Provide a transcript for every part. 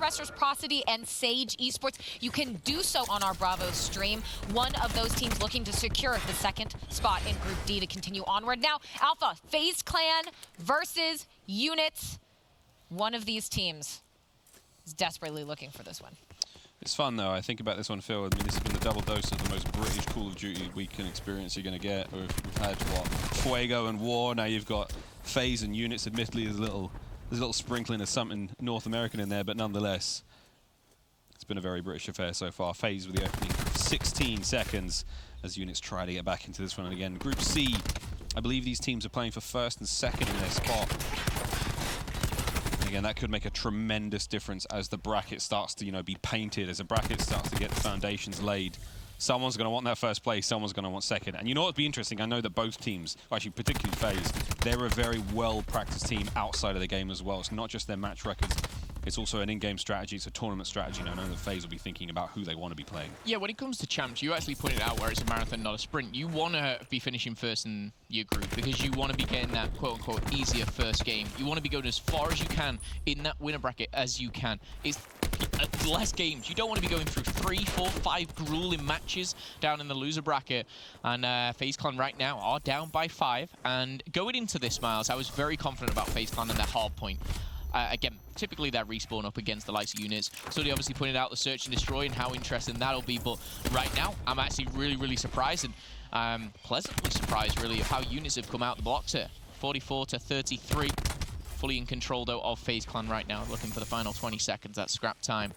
watch Reciprocity and Sage Esports, you can do so on our Bravo stream. One of those teams looking to secure the second spot in Group D to continue onward. Now, Alpha, FaZe Clan versus Units. One of these teams is desperately looking for this one. It's fun though. I think about this one, Phil. I mean, this has been the double dose of the most British Call of Duty weekend experience you're going to get. We've had, what, Fuego and War. Now you've got FaZe and Units. Admittedly, there's a little sprinkling of something North American in there, but nonetheless, it's been a very British affair so far. FaZe with the opening 16 seconds as Units try to get back into this one. And again, Group C, I believe these teams are playing for first and second in their spot. Again, that could make a tremendous difference as the bracket starts to, be painted, as the bracket starts to get the foundations laid. Someone's going to want that first place, someone's going to want second. And you know what'd be interesting? I know that both teams, actually particularly FaZe, they're a very well-practiced team outside of the game as well. It's not just their match records, it's also an in-game strategy, it's a tournament strategy. And I know that FaZe will be thinking about who they want to be playing. Yeah, when it comes to champs, you actually pointed out where it's a marathon, not a sprint. You want to be finishing first in your group because you want to be getting that quote-unquote easier first game. You want to be going as far as you can in that winner bracket as you can. It's less games. You don't want to be going through 3, 4, 5 grueling matches down in the loser bracket. And FaZe Clan right now are down by 5. And going into this, Miles, I was very confident about FaZe Clan and their hard point. Again, typically they're respawn up against the likes of Units. So they obviously pointed out the search and destroy and how interesting that'll be. But right now, I'm actually really surprised and pleasantly surprised, really, of how Units have come out the blocks here. 44-33. Fully in control, though, of FaZe Clan right now. Looking for the final 20 seconds. That's scrap time.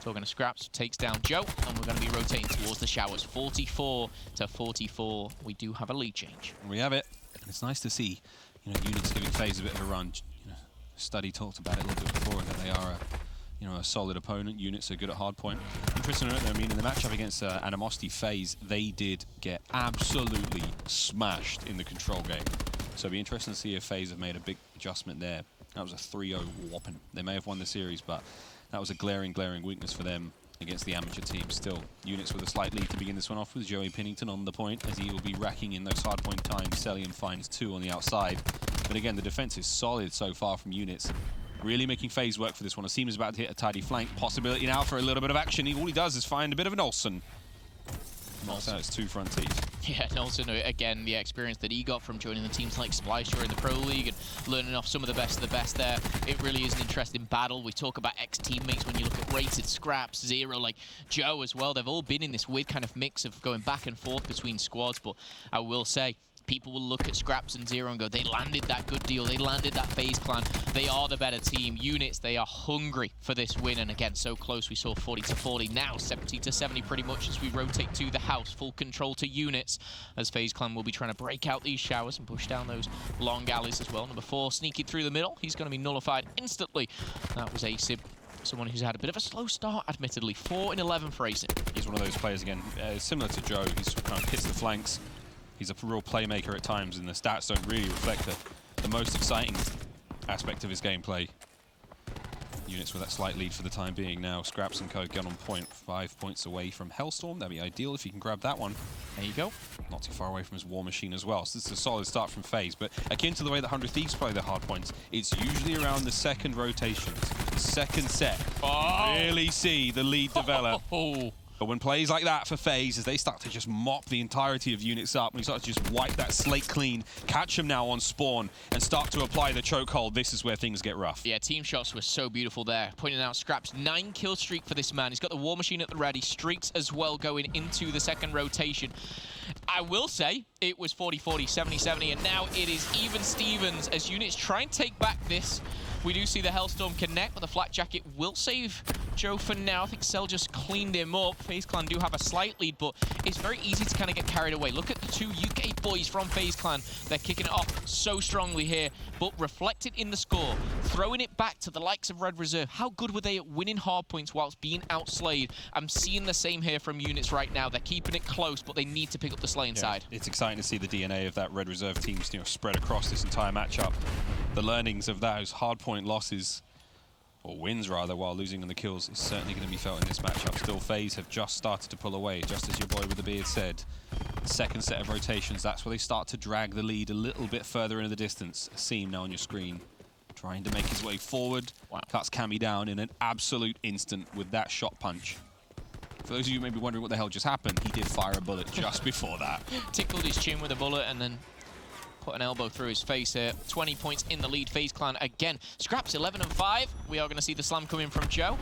Talking to Scraps, takes down Joe. And we're going to be rotating towards the showers. 44-44. We do have a lead change. We have it. And it's nice to see, Units giving FaZe a bit of a run. Study talked about it a little bit before, that they are a solid opponent. Units are good at hardpoint. Interesting to note, though, I mean, in the matchup against Animosity FaZe, they did get absolutely smashed in the control game. So it'll be interesting to see if FaZe have made a big adjustment there. That was a 3-0 whopping. They may have won the series, but that was a glaring weakness for them against the amateur team. Still, Units with a slight lead to begin this one off with Joey Pennington on the point, as he will be racking in those hardpoint times. Celium finds 2 on the outside. But again, the defense is solid so far from Units. Really making FaZe work for this one. Asim is about to hit a tidy flank. Possibility now for a little bit of action. All he does is find a bit of an Olsen. Knocks out his 2 front teeth. Yeah, and also, again, the experience that he got from joining the teams like Splice during the Pro League and learning off some of the best there. It really is an interesting battle. We talk about ex-teammates when you look at Rated, Scraps, Zero, like Joe as well. They've all been in this weird kind of mix of going back and forth between squads, but I will say, people will look at Scraps and Zero and go, they landed that good deal. They landed that FaZe Clan. They are the better team. Units, they are hungry for this win. And again, so close. We saw 40-40. Now 70-70 pretty much as we rotate to the house. Full control to Units as FaZe Clan will be trying to break out these showers and push down those long alleys as well. Number 4 sneaking through the middle. He's going to be nullified instantly. That was Asim. Someone who's had a bit of a slow start, admittedly. 4 in 11 for Asim. He's one of those players, again, similar to Joe. He's kind of hits the flanks. He's a real playmaker at times, and the stats don't really reflect the most exciting aspect of his gameplay. Units with that slight lead for the time being now. Scraps and Co get on point, 5 points away from Hellstorm. That'd be ideal if he can grab that one. There you go. Not too far away from his War Machine as well. So this is a solid start from FaZe, but akin to the way that 100 Thieves play their hard points, it's usually around the second rotations, second set. Really see the lead develop. But when plays like that for FaZe, as they start to just mop the entirety of Units up, when you start to just wipe that slate clean, catch them now on spawn, and start to apply the chokehold, this is where things get rough. Yeah, team shots were so beautiful there. Pointing out Scraps, 9 kill streak for this man. He's got the War Machine at the ready, streaks as well going into the second rotation. I will say it was 40-40, 70-70, and now it is even Stevens as Units try and take back this. We do see the Hellstorm connect, but the Flak Jacket will save Joe for now. I think Cell just cleaned him up. FaZe Clan do have a slight lead, but it's very easy to kind of get carried away. Look at the 2 UK boys from FaZe Clan. They're kicking it off so strongly here, but reflected in the score, throwing it back to the likes of Red Reserve. How good were they at winning hard points whilst being outslayed? I'm seeing the same here from Units right now. They're keeping it close, but they need to pick up the slaying side. It's exciting to see the DNA of that Red Reserve team spread across this entire matchup. The learnings of those hardpoint losses, or wins rather, while losing on the kills is certainly going to be felt in this matchup. Still, FaZe have just started to pull away, just as your boy with the beard said. Second set of rotations, that's where they start to drag the lead a little bit further into the distance. Asim now on your screen, trying to make his way forward. Wow. Cuts Cammy down in an absolute instant with that shot punch. For those of you who may be wondering what the hell just happened, he did fire a bullet just before that. Tickled his chin with a bullet and then put an elbow through his face here. 20 points in the lead. Faze Clan again. Scraps 11 and 5. We are going to see the slam coming from Joe.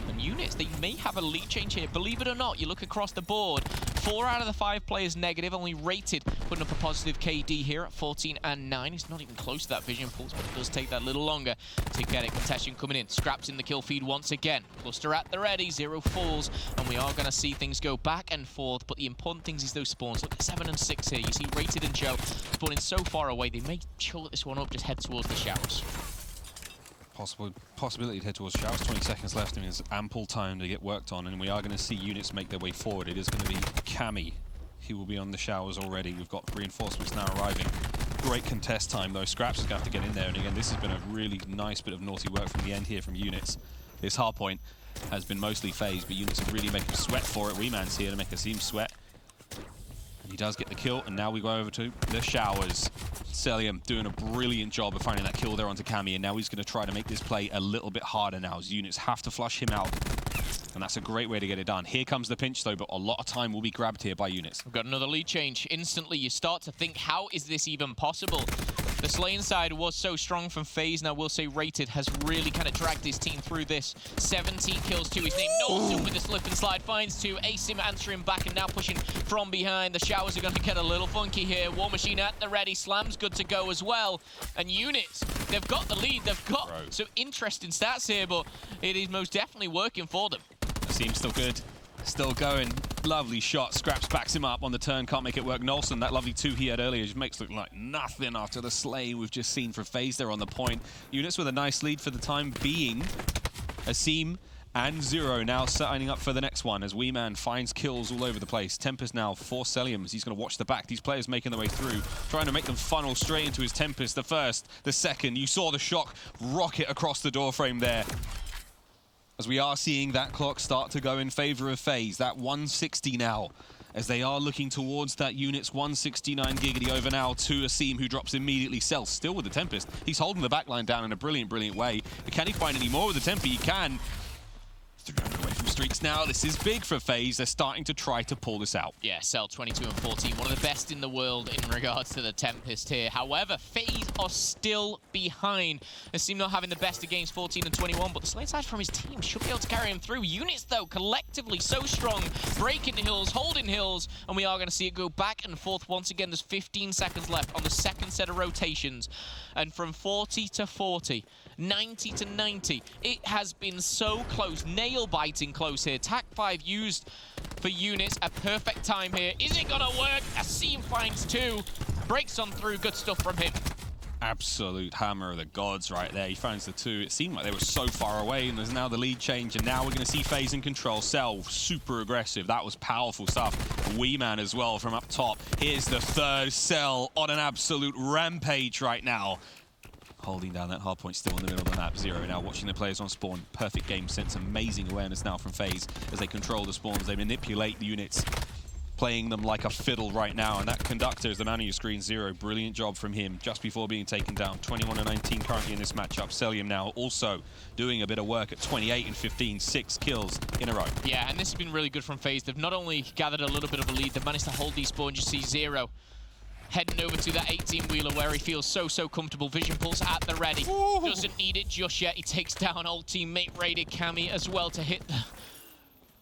And Units, they may have a lead change here. Believe it or not, you look across the board. 4 out of the 5 players negative, only Rated putting up a positive KD here at 14 and 9. He's not even close to that vision pulse, but it does take that little longer to get it. Contestion coming in. Scraps in the kill feed once again. Cluster at the ready. 0 falls. And we are going to see things go back and forth. But the important things is those spawns. Look at 7 and 6 here. You see Rated and Joe spawning so far away. They may short this one up, just head towards the showers. Possibility to head towards showers. 20 seconds left. I mean, there's ample time to get worked on, and we are going to see Units make their way forward. It is going to be Cammy. He will be on the showers already. We've got reinforcements now arriving. Great contest time, though. Scraps is going to have to get in there, and again, this has been a really nice bit of naughty work from the end here from Units. This hard point has been mostly Faze, but Units are really making him sweat for it. Weeman's here to make us seem sweat. And he does get the kill, and now we go over to the showers. Celium doing a brilliant job of finding that kill there onto Cammy, and now he's going to try to make this play a little bit harder now, as Units have to flush him out. And that's a great way to get it done. Here comes the pinch, though, but a lot of time will be grabbed here by Units. We've got another lead change. Instantly, you start to think, how is this even possible? The slaying side was so strong from Faze. Now, we'll say Rated has really kind of dragged his team through this. 17 kills to his name. Nolson with the slip and slide finds 2. Asim answering back and now pushing from behind. The showers are going to get a little funky here. War Machine at the ready. Slam's good to go as well. And Units, they've got the lead. They've got some interesting stats here, but it is most definitely working for them. Seems still good. Still going. Lovely shot. Scraps backs him up on the turn. Can't make it work. Nolson, that lovely 2 he had earlier, just makes it look like nothing after the slay we've just seen from Faze there on the point. Units with a nice lead for the time being. Asim and Zero now signing up for the next one as Weeman finds kills all over the place. Tempest now for Celium as he's going to watch the back. These players making their way through, trying to make them funnel straight into his Tempest. The first, the second. You saw the shock rocket across the doorframe there. As we are seeing that clock start to go in favor of Faze. That 160 now, as they are looking towards that Unit's 169 giggity over now to Asim, who drops immediately. Cell still with the Tempest. He's holding the backline down in a brilliant, brilliant way. But can he find any more with the Temper? He can. 300 away from streaks now. This is big for Faze. They're starting to try to pull this out. Yeah, Cell 22 and 14, one of the best in the world in regards to the Tempest here. However, Faze are still behind. They seem not having the best against 14 and 21, but the slate side from his team should be able to carry him through. Units, though, collectively so strong, breaking hills, holding hills, and we are going to see it go back and forth once again. There's 15 seconds left on the second set of rotations, and from 40 to 40, 90 to 90, it has been so close, nail-biting close here. Tac 5 used for Units, a perfect time here. Is it gonna work? Asim finds 2, breaks on through, good stuff from him. Absolute hammer of the gods right there. He finds the 2. It seemed like they were so far away, and there's now the lead change, and now we're going to see Faze in control. Cell, super aggressive. That was powerful stuff. Weeman as well from up top. Here's the third. Cell on an absolute rampage right now. Holding down that hard point, still in the middle of the map. Zero now watching the players on spawn. Perfect game sense, amazing awareness now from Faze as they control the spawns. They manipulate the Units, playing them like a fiddle right now. And that conductor is the man on your screen. Zero, brilliant job from him just before being taken down. 21 and 19 currently in this matchup. Celium now also doing a bit of work at 28 and 15, 6 kills in a row. Yeah, and this has been really good from Faze. They've not only gathered a little bit of a lead, they've managed to hold these spawns. You see Zero heading over to that 18-wheeler where he feels so comfortable. Vision pulse at the ready. Ooh. Doesn't need it just yet. He takes down old teammate Rated Cammy as well to hit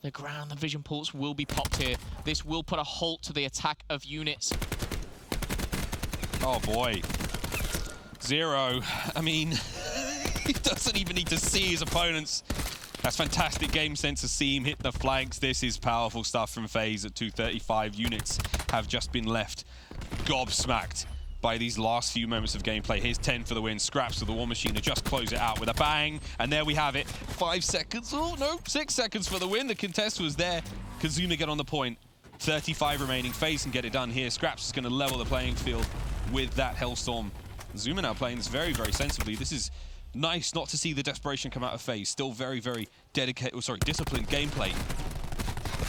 the ground. The vision pulse will be popped here. This will put a halt to the attack of Units. Oh boy. Zero, I mean, he doesn't even need to see his opponents. That's fantastic game sense. Asim hit the flanks. This is powerful stuff from Faze at 235. Units have just been left gobsmacked by these last few moments of gameplay. Here's 10 for the win. Scraps to the War Machine to just close it out with a bang. And there we have it. 5 seconds. Oh, no. 6 seconds for the win. The contest was there. Kazuma get on the point. 35 remaining. Faze can get it done here. Scraps is going to level the playing field with that Hellstorm. Zuma now playing this very, very sensibly. This is nice not to see the desperation come out of Faze. Still very, very disciplined gameplay.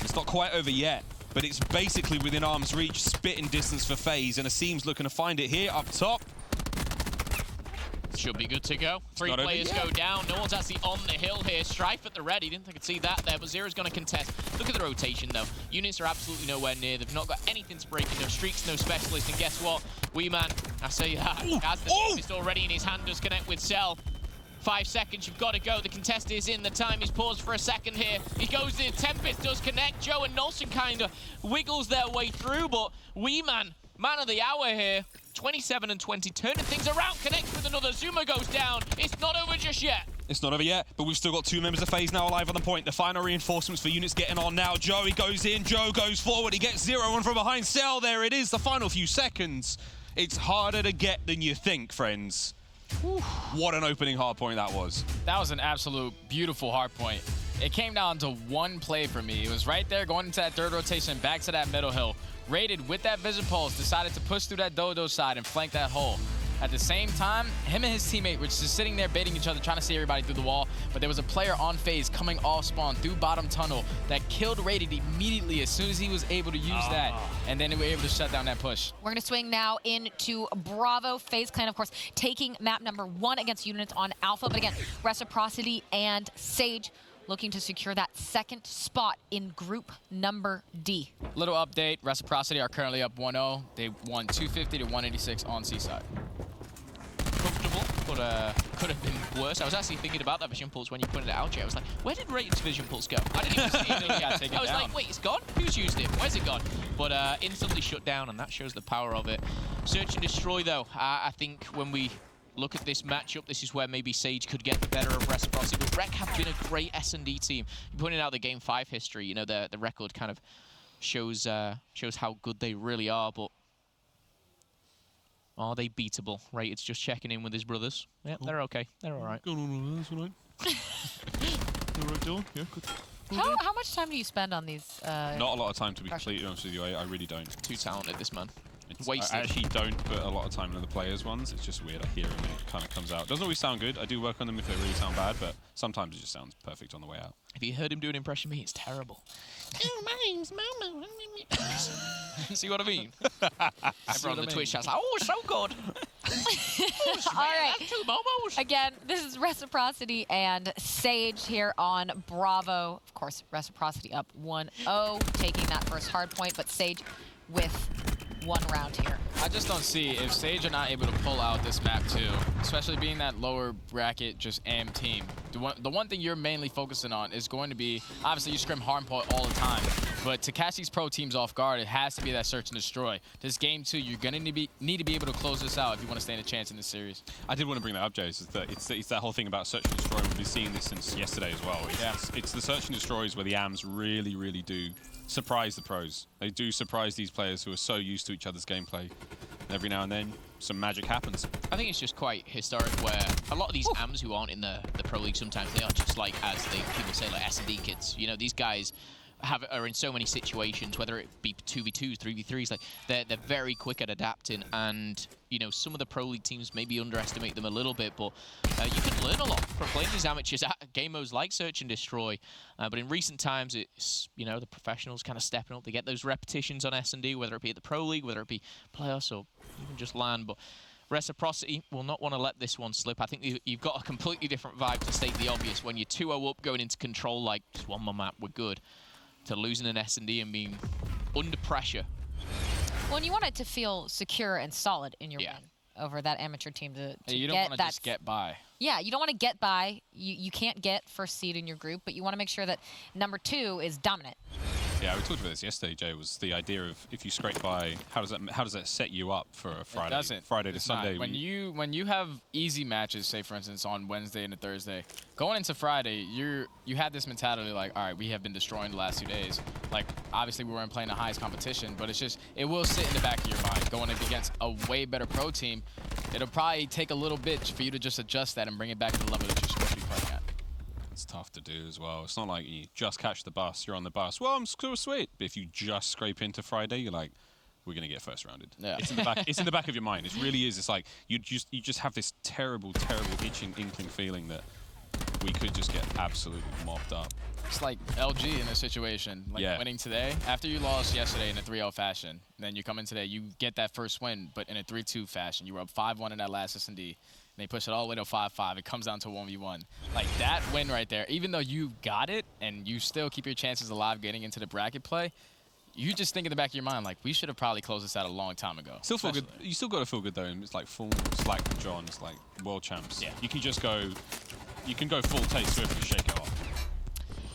It's not quite over yet, but it's basically within arm's reach, spitting distance for Faze, and Asim's looking to find it here up top. Should be good to go. 3 players go down. No one's actually on the hill here. Strife at the ready. Didn't think I'd see that there, but Zero's going to contest. Look at the rotation, though. Units are absolutely nowhere near. They've not got anything to break in. No streaks, no specialists. And guess what? Weeman, I say that, has the Tempest already in his hand. Does connect with Cell. 5 seconds, you've got to go. The contest is in. The time is paused for a second here. He goes in. Tempest does connect. Joe and Nolson kind of wiggles their way through, but Weeman, man of the hour here. 27 and 20, turning things around. Connects with another. Zuma goes down. It's not over just yet. It's not over yet, but we've still got 2 members of Faze now alive on the point. The final reinforcements for units getting on now. Joe, he goes in. Joe goes forward. He gets 0-1 from behind. Cell, there it is. The final few seconds. It's harder to get than you think, friends. Whew. What an opening hard point that was. That was an absolute beautiful hard point. It came down to one play for me. It was right there going into that 3rd rotation, back to that middle hill. Rated with that Vision Pulse, decided to push through that Dodo side and flank that hole. At the same time, him and his teammate were just sitting there baiting each other, trying to see everybody through the wall. But there was a player on Faze coming off spawn through bottom tunnel that killed Rated immediately as soon as he was able to use that. And then they were able to shut down that push. We're going to swing now into Bravo. Faze Clan, of course, taking map number 1 against units on Alpha. But again, Reciprocity and Sage looking to secure that 2nd spot in group number D. Little update, Reciprocity are currently up 1-0. They won 250 to 186 on Seaside. Comfortable, but could have been worse. I was actually thinking about that Vision Pulse when you pointed it out, Jay. I was like, where did Rated's Vision Pulse go? I didn't even see it. I was like, wait, it's gone? Who's used it? Where's it gone? But instantly shut down, and that shows the power of it. Search and Destroy, though. I think when we look at this matchup, this is where maybe Sage could get the better of Reciprocity. But Rec have been a great S&D team. You pointed out the Game 5 history. You know, the record kind of shows how good they really are, but are they beatable? Right, it's just checking in with his brothers. Yeah, they're okay. They're all right. Going on, that's all right. All right, Dylan? Yeah, good. How much time do you spend on these? Not a lot of time, to be completely honest with you. I really don't. Too talented, this man. I actually don't put a lot of time into the players' ones. It's just weird. I hear them and it kind of comes out. Doesn't always sound good. I do work on them if they really sound bad, but sometimes it just sounds perfect on the way out. If you heard him do an impression of me, it's terrible. Oh, my name's Momo. See what I mean? Everyone on the Twitch chat's like, oh, so good. All right. Again, this is Reciprocity and Sage here on Bravo. Of course, Reciprocity up 1-0, taking that first hard point, but Sage with 1 round here. I just don't see if Sage are not able to pull out this map too, especially being that lower bracket, just AM team. The one thing you're mainly focusing on is going to be, obviously you scrim hard point all the time, but to catch these pro teams off guard, it has to be that search and destroy. This game too, you're going to need to be able to close this out if you want to stand a chance in this series. I did want to bring that up, Jay. It's that whole thing about search and destroy. We've been seeing this since yesterday as well. It's the search and destroys where the AMs really, really do surprise the pros. They do surprise these players who are so used to each other's gameplay. And every now and then, some magic happens. I think it's just quite historic where a lot of these AMs who aren't in the Pro League, sometimes they are just like, as people say, like S&D kids. You know, these guys are in so many situations, whether it be 2v2s, 3v3s, like they're very quick at adapting, and you know, some of the Pro League teams maybe underestimate them a little bit, but you can learn a lot from playing these amateurs at game modes like Search and Destroy. But in recent times, it's, you know, the professionals kind of stepping up to get those repetitions on S&D, whether it be at the Pro League, whether it be playoffs or even just LAN. But Reciprocity will not want to let this one slip. I think you've got a completely different vibe, to state the obvious, when you're 2-0 up going into control, like just one more map, we're good, to losing an S&D and being under pressure. Well, and you want it to feel secure and solid in your win over that amateur team to you don't want to just get by. Yeah, you don't want to get by. You can't get first seed in your group, but you want to make sure that number 2 is dominant. Yeah, we talked about this yesterday, Jay, was the idea of if you scrape by, how does that set you up for a Friday? It doesn't. Friday to Sunday. When you have easy matches, say for instance on Wednesday and a Thursday, going into Friday, you had this mentality like, all right, we have been destroying the last 2 days. Like obviously we weren't playing the highest competition, but it's just, it will sit in the back of your mind going up against a way better pro team. It'll probably take a little bit for you to just adjust that and bring it back to the level that you're supposed to be playing at. It's tough to do as well. It's not like you just catch the bus, you're on the bus. Well, I'm so sweet. But if you just scrape into Friday, you're like, we're gonna get first rounded. Yeah. It's in the back. It's in the back of your mind. It really is. It's like you just have this terrible, itching, inkling feeling that we could just get absolutely mopped up. It's like LG in this situation, like winning today. After you lost yesterday in a 3-0 fashion, then you come in today, you get that first win, but in a 3-2 fashion. You were up 5-1 in that last S&D. they push it all the way to 5-5. It comes down to 1v1. Like, that win right there, even though you got it and you still keep your chances alive getting into the bracket play, you just think in the back of your mind, like, we should have probably closed this out a long time ago. Still feel good. You still got to feel good, though. And it's like full Slack and John. It's like world champs. Yeah. You can just go, you can go full Tay Swift and shake it off.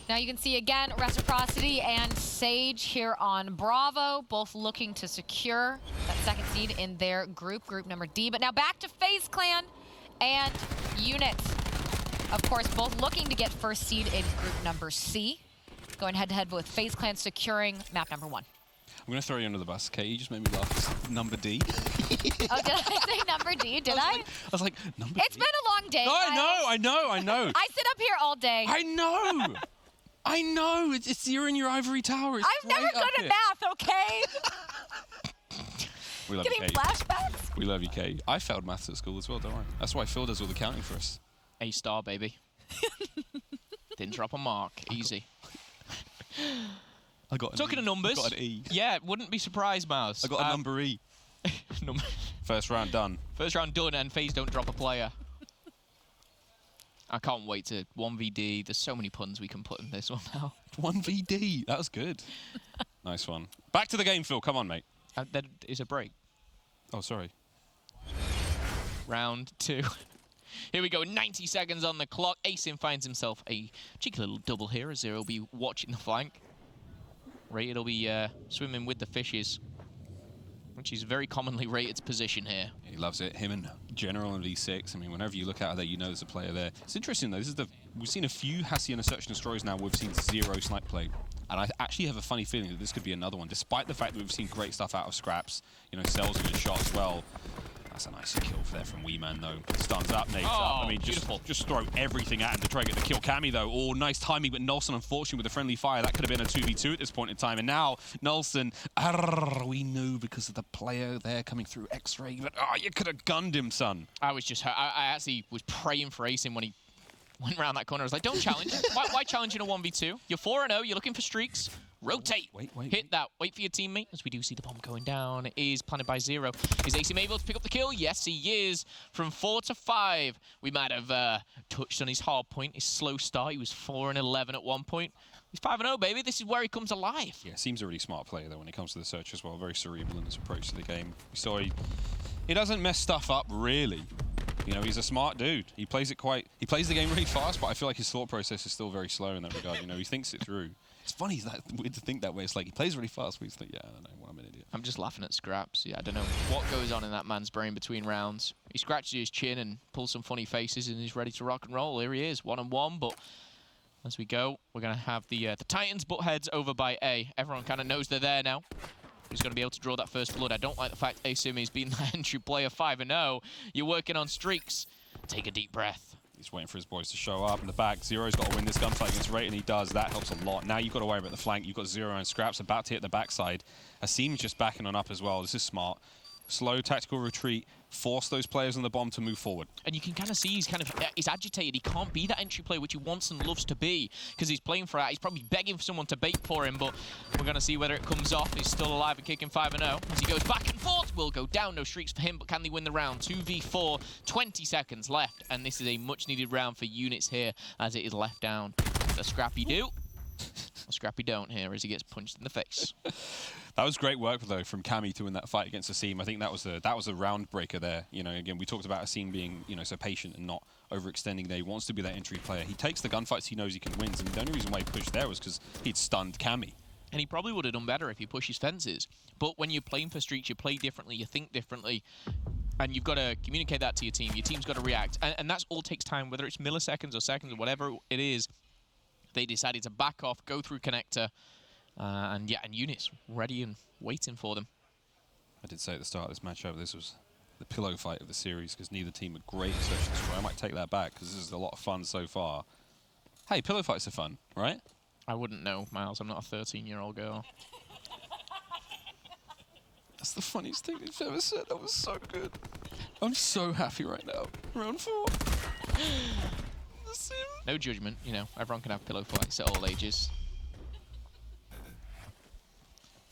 Now you can see again, Reciprocity and Sage here on Bravo, both looking to secure that second seed in their group number D. But now back to FaZe Clan and Units. Of course, both looking to get first seed in group number C. Going head-to-head with FaZe Clan securing map number 1. I'm going to throw you under the bus, Kate. You just made me laugh. Number D. Oh, did I say number D? Did I? I was like, number It's D? been a long day. No, I know. I sit up here all day. I know. I know. It's you're in your ivory tower. It's I'm never great up good at here. math, okay? We love Getting you, Kate. flashbacks. We love you, Kate. I failed maths at school as well, don't worry. That's why Phil does all the counting for us. A-star, baby. Didn't drop a mark. Easy. I got an Talking E. of numbers. I got an E. Yeah, wouldn't be surprised, Mouse. I got a number E. First round done. First round done, and FaZe don't drop a player. I can't wait to 1vD. There's so many puns we can put in this one now. 1vD. That was good. Nice one. Back to the game, Phil. Come on, mate. There is a break. Oh, sorry. Round 2. Here we go, 90 seconds on the clock. Asim finds himself a cheeky little double here as Zero will be watching the flank. Rated will be swimming with the fishes, which is very commonly Rated's position here. He loves it. Him and General and V6. I mean, whenever you look out there, you know there's a player there. It's interesting, though. We've seen a few Hacienda Search and Destroys now. We've seen 0 snipe play. And I actually have a funny feeling that this could be another one, despite the fact that we've seen great stuff out of Scraps. You know, Cell's a good shot as well. That's a nice kill there from Weeman, though. Stuns up, nades up. I mean, just throw everything at him to try and get the kill. Cammy, though. Oh, nice timing, but Nelson, unfortunately, with a friendly fire. That could have been a 2v2 at this point in time. And now, Nelson, we knew because of the player there coming through X-ray. But, you could have gunned him, son. I was just hurt. I actually was praying for Asim when he went around that corner. I was like, don't challenge. Why challenge in a 1v2? You're 4-0. You're looking for streaks. Rotate. Wait. Hit that. Wait for your teammate. As we do see the bomb going down. It is planted by Zero. Is Asim able to pick up the kill? Yes, he is. From 4 to 5. We might have touched on his hard point, his slow start. He was 4-11 at one point. He's 5-0, baby. This is where he comes alive. Yeah, seems a really smart player, though, when it comes to the search as well. Very cerebral in his approach to the game. We saw he doesn't mess stuff up, really. You know, he's a smart dude. He plays the game really fast, but I feel like his thought process is still very slow in that regard. You know, he thinks it through. It's funny, that weird to think that way. It's like he plays really fast, but he's like, yeah, I don't know, well, I'm an idiot. I'm just laughing at Scraps. Yeah, I don't know what goes on in that man's brain between rounds. He scratches his chin and pulls some funny faces and he's ready to rock and roll. Here he is, 1-1, but as we go, we're going to have the Titans butt heads over by A. Everyone kind of knows they're there now. He's going to be able to draw that first blood. I don't like the fact Asim has been the entry player 5-0. You're working on streaks. Take a deep breath. He's waiting for his boys to show up in the back. Zero's got to win this gunfight against Ray, and he does. That helps a lot. Now you've got to worry about the flank. You've got Zero and Scraps about to hit the backside. Asim's just backing on up as well. This is smart. Slow tactical retreat. Force those players on the bomb to move forward. And you can kind of see he's agitated. He can't be that entry player which he wants and loves to be because he's playing for that. He's probably begging for someone to bait for him, but we're going to see whether it comes off. He's still alive and kicking 5-0. As he goes back and forth, will go down. No streaks for him, but can they win the round? 2v4, 20 seconds left, and this is a much-needed round for Units here as it is left down. A Scrappy do. A Scrappy don't here as he gets punched in the face. That was great work, though, from Cammy to win that fight against Asim. I think that was a round breaker there. You know, again, we talked about Asim being, you know, so patient and not overextending there. He wants to be that entry player. He takes the gunfights he knows he can win, and the only reason why he pushed there was because he'd stunned Cammy. And he probably would have done better if he pushes fences. But when you're playing for streaks, you play differently, you think differently, and you've got to communicate that to your team. Your team's got to react, and that's all takes time, whether it's milliseconds or seconds or whatever it is. They decided to back off, go through connector, and Units ready and waiting for them. I did say at the start of this matchup, this was the pillow fight of the series because neither team were great at search and destroy. I might take that back because this is a lot of fun so far. Hey, pillow fights are fun, right? I wouldn't know, Miles. I'm not a 13-year-old girl. That's the funniest thing you've ever said. That was so good. I'm so happy right now. Round 4. No judgment, you know. Everyone can have pillow fights at all ages.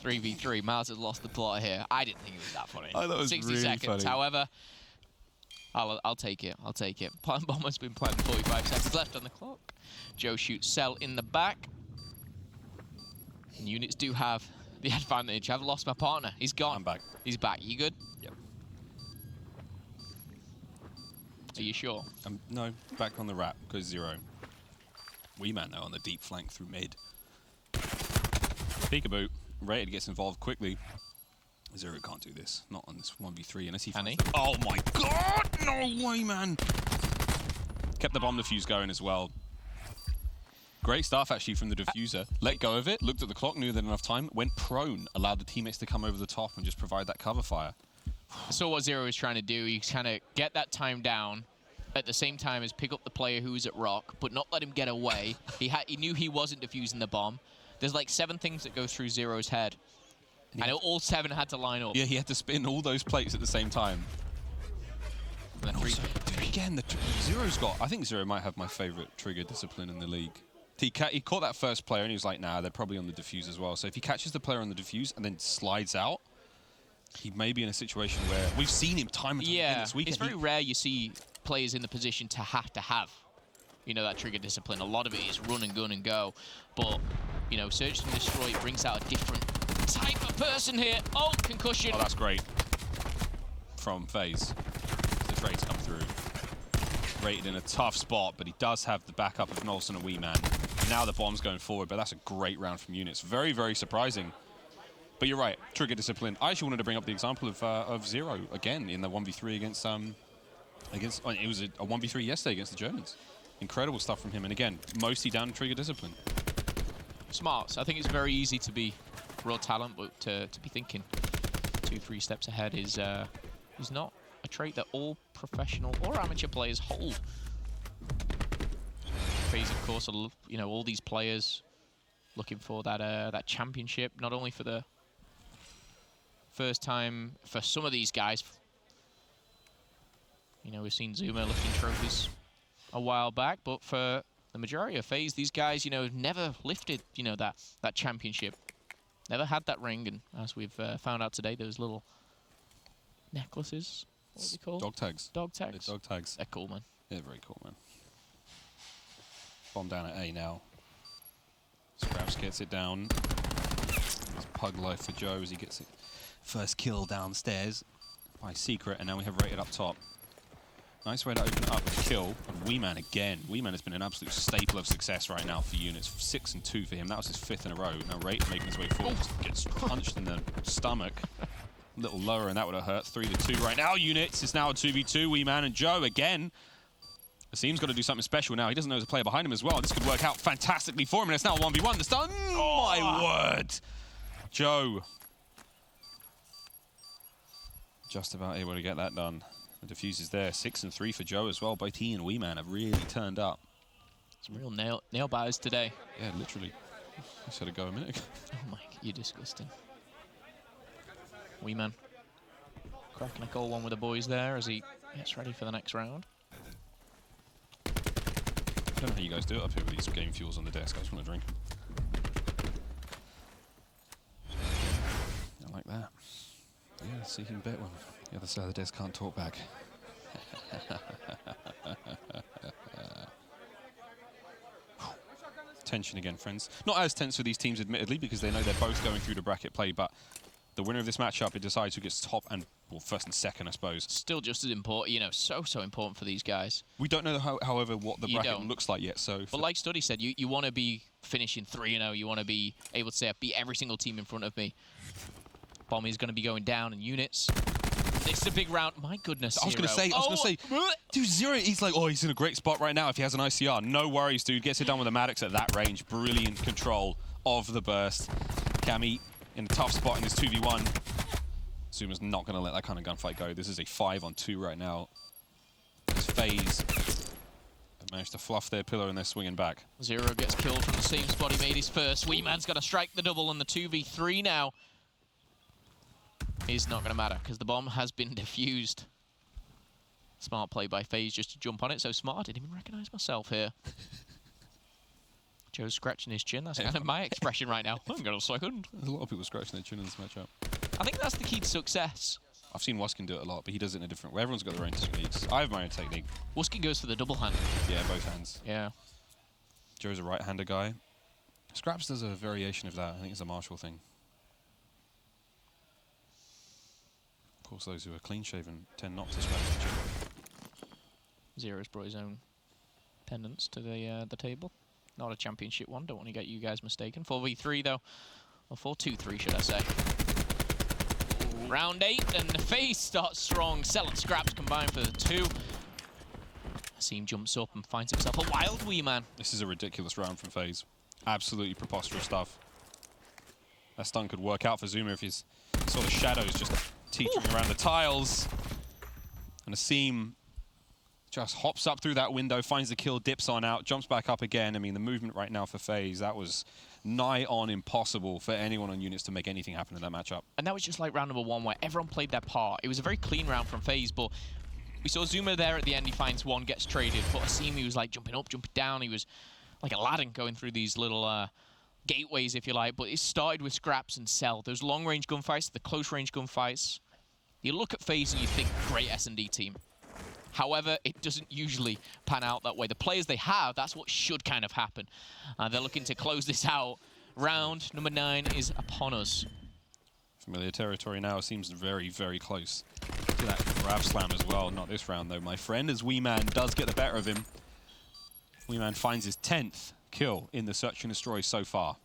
3v3. Miles has lost the plot here. I didn't think it was that funny. I thought it was 60 really seconds. funny. However, I'll take it. I'll take it. Plant bomb has been planted. 45 seconds left on the clock. Joe shoots Cell in the back. And units do have the advantage. I've lost my partner. He's gone. I'm back. He's back. You good? Yep. Are you sure? No, back on the wrap. Goes 0. Wee Man now on the deep flank through mid. Peekaboo. Rated gets involved quickly. Zero can't do this. Not on this 1v3 unless he... Can he? Oh my god! No way, man! Kept the bomb defuse going as well. Great stuff, actually, from the diffuser. Let go of it, looked at the clock, knew that enough time, went prone, allowed the teammates to come over the top and just provide that cover fire. I saw what Zero was trying to do. He's trying to get that time down at the same time as pick up the player who's at rock, but not let him get away. He knew he wasn't defusing the bomb. There's like 7 things that go through Zero's head. I know all 7 had to line up. Yeah, he had to spin all those plates at the same time. And also, dude, again, Zero's got... I think Zero might have my favorite trigger discipline in the league. He caught that first player and he was like, nah, they're probably on the defuse as well. So if he catches the player on the defuse and then slides out, he may be in a situation where... We've seen him time and time again this weekend. It's very rare you see players in the position to have, you know, that trigger discipline. A lot of it is run and gun and go. But, you know, Search and Destroy brings out a different type of person here. Oh, concussion. Oh, that's great. From Faze. The trades come through. Rated in a tough spot, but he does have the backup of Nolson and Wee Man. Now the bomb's going forward, but that's a great round from units. Very, very surprising. But you're right, trigger discipline. I actually wanted to bring up the example of Zero again in the 1v3 against it was a 1v3 yesterday against the Germans. Incredible stuff from him, and again, mostly down to trigger discipline. Smart. I think it's very easy to be raw talent, but to be thinking 2-3 steps ahead is not a trait that all professional or amateur players hold. Faze, of course, you know, all these players looking for that championship, not only for the first time for some of these guys. You know, we've seen Zuma lifting trophies a while back, but for the majority of Faze, these guys, you know, never lifted, you know, that championship. Never had that ring, and as we've found out today, those little necklaces, what are they called? Dog tags. Dog tags. Dog tags. They're cool, man. Yeah, very cool, man. Bomb down at A now. Scraps gets it down. It's pug life for Joe as he gets it. First kill downstairs by Secret, and now we have Rated up top. Nice way to open it up with a kill. And Wee Man again. Wee Man has been an absolute staple of success right now for units. 6 and 2 for him. That was his 5th in a row. Now Rated making his way forward. Gets punched in the stomach. A little lower, and that would have hurt. 3-2 right now. Units. It's now a 2v2. Wee Man and Joe again. Asim's got to do something special now. He doesn't know there's a player behind him as well. This could work out fantastically for him, and it's now 1v1. The stun. Oh, my word. Joe. Just about able to get that done. The defuse is there. 6 and 3 for Joe as well. Both he and Wee Man have really turned up. Some real nail biters today. Yeah, literally. I said it go a minute ago. Oh my, you're disgusting. Wee Man cracking a cold one with the boys there as he gets ready for the next round. I don't know how you guys do it up here with these game fuels on the desk. I just want to drink them. I like that. Yeah, see you can bet one. The other side of the desk can't talk back. Tension again, friends. Not as tense for these teams, admittedly, because they know they're both going through the bracket play, but the winner of this matchup, it decides who gets top and, well, first and second, I suppose. Still just as important, you know, so important for these guys. We don't know, however, what the bracket looks like yet, so... But like Studdy said, you want to be finishing 3-0. You want to be able to say, beat every single team in front of me. Bomb is going to be going down in units. It's a big round. My goodness, I was going to say, dude, Zero, he's like, oh, he's in a great spot right now if he has an ICR. No worries, dude. Gets it done with the Maddox at that range. Brilliant control of the burst. Cammy in a tough spot in this 2v1. Zuma's not going to let that kind of gunfight go. This is a 5-on-2 right now. It's Faze. They managed to fluff their pillar and they're swinging back. Zero gets killed from the same spot he made his first. Wee Man's got to strike the double on the 2v3 now. Is not going to matter because the bomb has been defused. Smart play by Faze just to jump on it. So smart, I didn't even recognize myself here. Joe's scratching his chin. That's kind of my expression right now. Hang on a second. There's a lot of people scratching their chin in this matchup. I think that's the key to success I've seen Waskin do it a lot, but he does it in a different way. Everyone's got their own techniques. I have my own technique. Wusky goes for the double hand. Yeah, both hands. Yeah. Joe's a right-hander guy. Scraps does a variation of that. I think it's a Marshall thing. Of course, those who are clean-shaven tend not to scratch each other. Zero's brought his own pendants to the table. Not a championship one, don't want to get you guys mistaken. 4v3 though, or 4-2-3 should I say. Ooh. Round 8 and the Faze starts strong. Cell and Scraps combined for the 2. Asim jumps up and finds himself a wild wee man. This is a ridiculous round from Faze. Absolutely preposterous stuff. That stun could work out for Zuma if he's sort of shadows just teetering around the tiles. And Asim just hops up through that window, finds the kill, dips on out, jumps back up again. I mean, the movement right now for Faze, that was nigh on impossible for anyone on units to make anything happen in that matchup. And that was just like round number 1 where everyone played their part. It was a very clean round from Faze, but we saw Zuma there at the end. He finds one, gets traded. But Asim, he was like jumping up, jumping down. He was like Aladdin going through these little gateways, if you like. But it started with Scraps and Cell. Those long-range gunfights, the close-range gunfights. You look at Faze and you think, great S&D team. However, it doesn't usually pan out that way. The players they have, that's what should kind of happen. They're looking to close this out. Round number 9 is upon us. Familiar territory now seems very, very close to that grab slam as well. Not this round, though, my friend, as Wee Man does get the better of him. Wee Man finds his 10th kill in the Search and Destroy so far.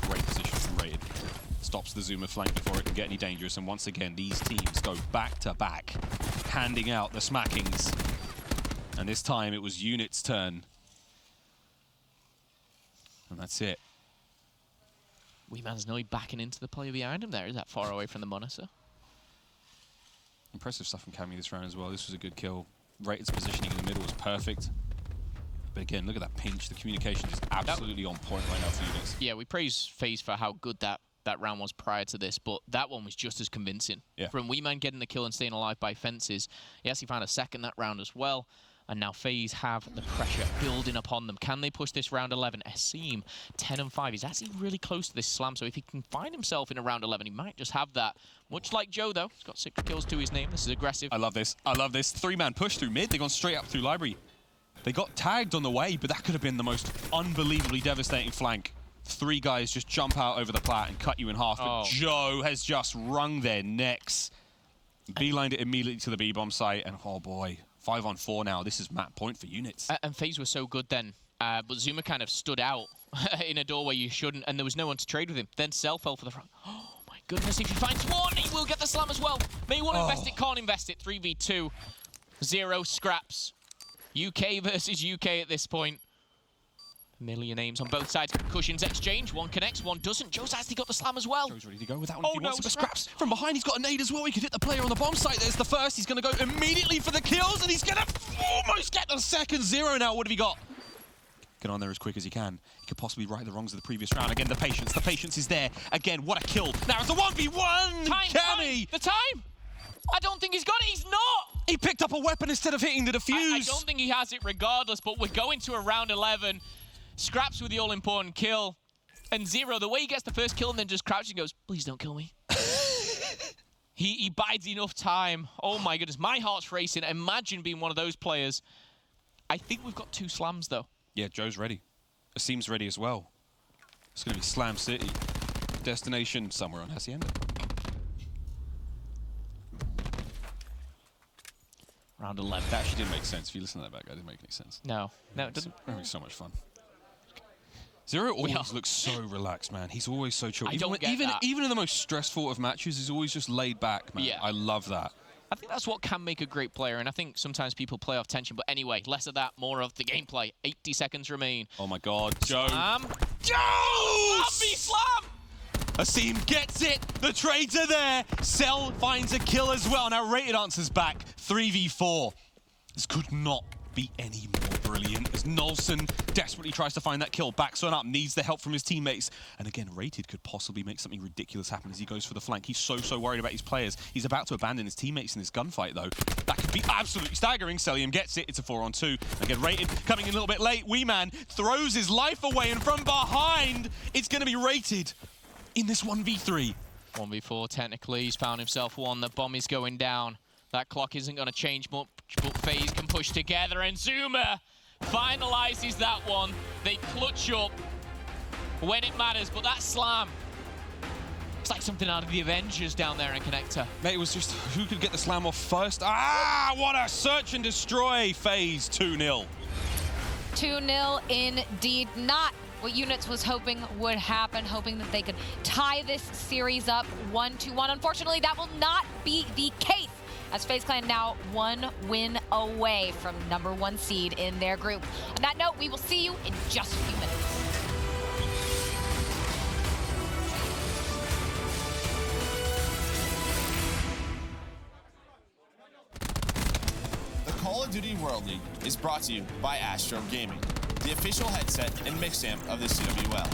Great position from Rated. Stops the Zuma flank before it can get any dangerous, and once again, these teams go back-to-back, handing out the smackings. And this time, it was Unit's turn. And that's it. Wee Man's nearly backing into the player behind him there. Is that far away from the monitor? Impressive stuff from Cammy this round as well. This was a good kill. Rated's positioning in the middle was perfect. But again, look at that pinch. The communication is absolutely on point right now for Units. Yeah, we praise Faze for how good that round was prior to this, but that one was just as convincing. Yeah. From Wee Man getting the kill and staying alive by fences. Yes, he found a second that round as well. And now Faze have the pressure building upon them. Can they push this round 11? Asim, 10-5. He's actually really close to this slam, so if he can find himself in a round 11, he might just have that. Much like Joe, though. He's got 6 kills to his name. This is aggressive. I love this. I love this. 3-man push through mid. They've gone straight up through Library. They got tagged on the way, but that could have been the most unbelievably devastating flank. 3 guys just jump out over the plat and cut you in half. But Joe has just wrung their necks. Beelined it immediately to the B-bomb site, and oh boy. 5-on-4 now. This is map point for Units. And Faze was so good then, but Zuma kind of stood out in a doorway you shouldn't, and there was no one to trade with him. Then Cell fell for the front. Oh my goodness, if he finds one, he will get the slam as well. May want to invest it, can't invest it. 3v2. 0 Scraps. UK versus UK at this point. Familiar names on both sides. Cushions exchange. One connects, one doesn't. Joe's actually got the slam as well. Joe's ready to go with that one if he wants it. But Scraps from behind, he's got a nade as well. He could hit the player on the bomb site. There's the first. He's going to go immediately for the kills, and he's going to almost get the second 0 now. What have he got? Get on there as quick as he can. He could possibly right the wrongs of the previous round. Again, the patience is there. Again, what a kill. Now it's a 1v1. Cammy. The time. I don't think he's got it. He's not. He picked up a weapon instead of hitting the defuse. I don't think he has it regardless, but we're going to a round 11. Scraps with the all-important kill. And 0, the way he gets the first kill and then just crouches and goes, please don't kill me. he bides enough time. Oh my goodness, my heart's racing. Imagine being one of those players. I think we've got 2 slams though. Yeah, Joe's ready. Asim's ready as well. It's going to be Slam City. Destination somewhere on Hacienda. Round 11. That actually didn't make sense. If you listen to that back, that didn't make any sense. No, it didn't. It's having so much fun. 0 always looks so relaxed, man. He's always so chill. Even in the most stressful of matches, he's always just laid back, man. Yeah. I love that. I think that's what can make a great player, and I think sometimes people play off tension. But anyway, less of that, more of the gameplay. 80 seconds remain. Oh my God, Joe. Joe! Slam! Asim gets it. The trades are there. Cell finds a kill as well. Now Rated answers back. 3v4. This could not be any more brilliant as Nolson desperately tries to find that kill. Backs on up, needs the help from his teammates. And again, Rated could possibly make something ridiculous happen as he goes for the flank. He's so worried about his players. He's about to abandon his teammates in this gunfight, though. That could be absolutely staggering. Cellium gets it. It's a 4-on-2. Again, Rated coming in a little bit late. Wee Man throws his life away, and from behind, it's going to be Rated in this 1v3. 1v4 technically. He's found himself one. The bomb is going down. That clock isn't going to change much, but FaZe can push together, and Zuma finalizes that one. They clutch up when it matters, but that slam, it's like something out of the Avengers down there in Connector. Mate, it was just who could get the slam off first. Ah, what a search and destroy. FaZe 2-0. 2-0 indeed. Not what Units was hoping would happen, hoping that they could tie this series up 1-1. Unfortunately, that will not be the case, as FaZe Clan now 1 win away from #1 seed in their group. On that note, we will see you in just a few minutes. The Call of Duty World League is brought to you by Astro Gaming, the official headset and mix amp of the CWL.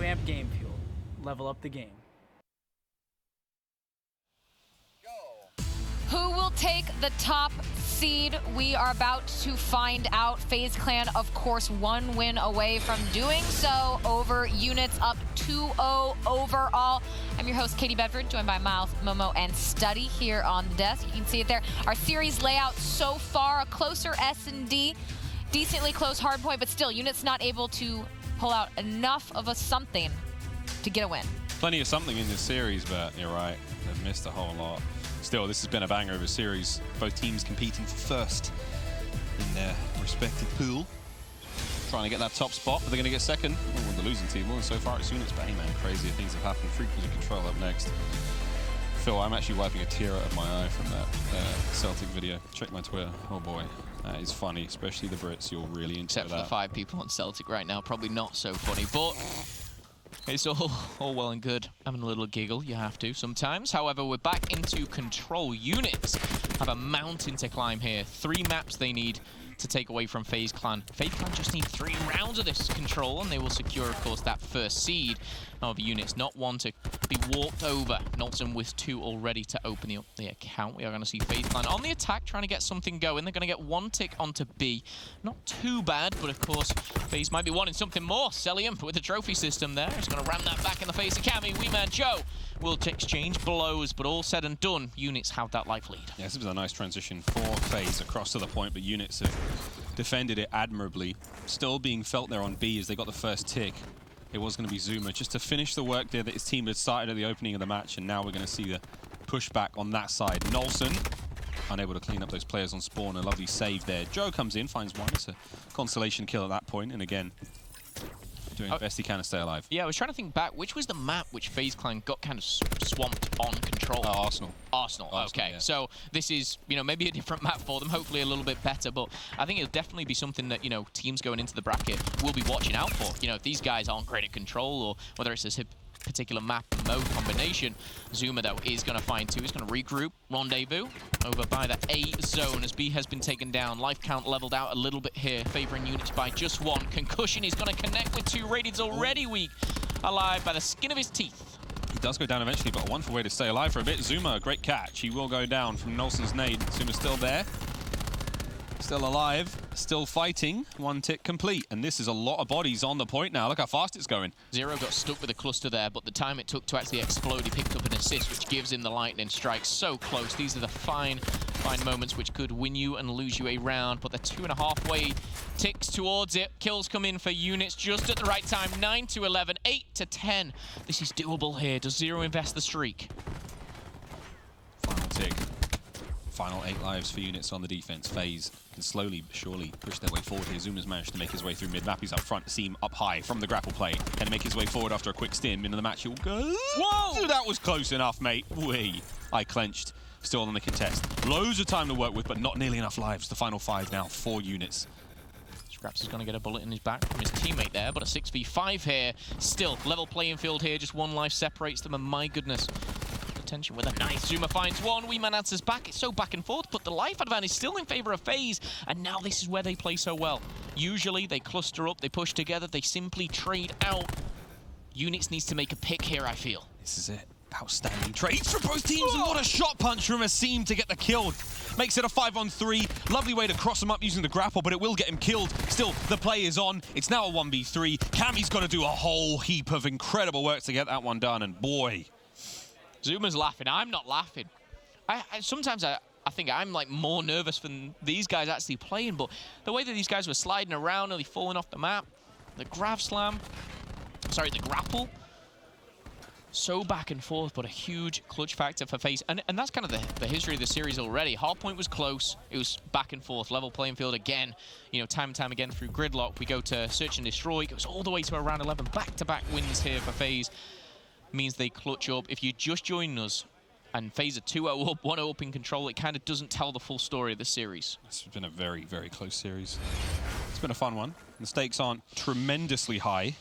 Amp Game Fuel. Level up the game. Who will take the top seed? We are about to find out. FaZe Clan, of course, 1 win away from doing so over Units, up 2-0 overall. I'm your host, Katie Bedford, joined by Miles, Momo, and Study here on the desk. You can see it there. Our series layout so far, a closer S&D, decently close hardpoint, but still, Units not able to pull out enough of a something to get a win. Plenty of something in this series, but you're right, they've missed a whole lot. Still, this has been a banger of a series. Both teams competing for first in their respective pool. Trying to get that top spot, but they're going to get second. Oh, the losing team. Well, so far it's Units, but hey man, crazier things have happened. Frequency Control up next. Phil, I'm actually wiping a tear out of my eye from that Celtic video. Check my Twitter. Oh boy, that is funny, especially the Brits. You'll really enjoy Except for that. the 5 people on Celtic right now, probably not so funny, but it's all well and good. Having a little giggle, you have to sometimes. However, we're back into control. Units have a mountain to climb here. 3 maps they need to take away from FaZe Clan. FaZe Clan just need 3 rounds of this control, and they will secure, of course, that first seed. However, Units not one to be walked over. Nelson with 2 already to open up the account. We are going to see FaZe Clan on the attack, trying to get something going. They're going to get 1 tick onto B. Not too bad, but of course, FaZe might be wanting something more. Celium with the trophy system there. He's going to ram that back in the face of Cammy. Weeman Joe will exchange blows, but all said and done, Units have that life lead. Yeah, this was a nice transition for FaZe across to the point, but Units have defended it admirably. Still being felt there on B as they got the first tick. It was going to be Zuma just to finish the work there that his team had started at the opening of the match, and now we're going to see the pushback on that side. Nolson unable to clean up those players on spawn. A lovely save there. Joe comes in, finds one. It's a consolation kill at that point, and again, doing the best he can to stay alive. Yeah, I was trying to think back. Which was the map which FaZe Clan got kind of swamped on control? Arsenal. Arsenal, okay. Yeah. So this is, you know, maybe a different map for them, hopefully a little bit better, but I think it'll definitely be something that, you know, teams going into the bracket will be watching out for. You know, if these guys aren't great at control, or whether it's a particular map mode combination, Zuma, though, is going to find 2. He's going to regroup, rendezvous over by the A zone as B has been taken down. Life count leveled out a little bit here, favoring Units by just 1. Concussion is going to connect with 2. Radiant's already weak, alive by the skin of his teeth. He does go down eventually, but a wonderful way to stay alive for a bit. Zuma, a great catch. He will go down from Nolson's nade. Zuma's still there. Still alive, still fighting. 1 tick complete, and this is a lot of bodies on the point now. Look how fast it's going. Zero got stuck with a cluster there, but the time it took to actually explode, he picked up an assist, which gives him the lightning strike. So close. These are the fine moments which could win you and lose you a round, but the 2.5 way ticks towards it. Kills come in for Units just at the right time. 9 to 11, 8 to 10. This is doable here. Does Zero invest the streak? Final tick. Final 8 lives for Units on the defense. FaZe can slowly but surely push their way forward here. Zuma's managed to make his way through mid-map. He's up front, Seam up high from the grapple play. Can make his way forward after a quick stim. Into the match he'll go. Whoa! That was close enough, mate. Wee. I clenched. Still on the contest. Loads of time to work with, but not nearly enough lives. The final 5 now for Units. Scraps is going to get a bullet in his back from his teammate there, but a 6v5 here. Still, level playing field here. Just 1 life separates them, and my goodness. Attention with a nice. Zuma finds 1. Weeman answers back. It's so back and forth, but the life advantage still in favor of FaZe, and now this is where they play so well. Usually they cluster up, they push together, they simply trade out. Units needs to make a pick here, I feel. This is it. Outstanding trades from both teams, and what a shot punch from a Seam to get the kill. Makes it a 5-on-3. Lovely way to cross him up using the grapple, but it will get him killed. Still, the play is on. It's now a 1v3. Cammy's got to do a whole heap of incredible work to get that one done, and boy. Zuma's laughing. I'm not laughing. Sometimes I think I'm like more nervous than these guys actually playing, but the way that these guys were sliding around, nearly falling off the map, the grapple, so back and forth, but a huge clutch factor for FaZe. And that's kind of the history of the series already. Hardpoint was close. It was back and forth, level playing field again. You know, time and time again through Gridlock. We go to Search and Destroy. It goes all the way to around 11. Back-to-back wins here for FaZe. Means they clutch up. If you just join us and FaZe are 2-0 up, 1-0 up in control, it kind of doesn't tell the full story of the series. It's been a very, very close series. It's been a fun one. The stakes aren't tremendously high.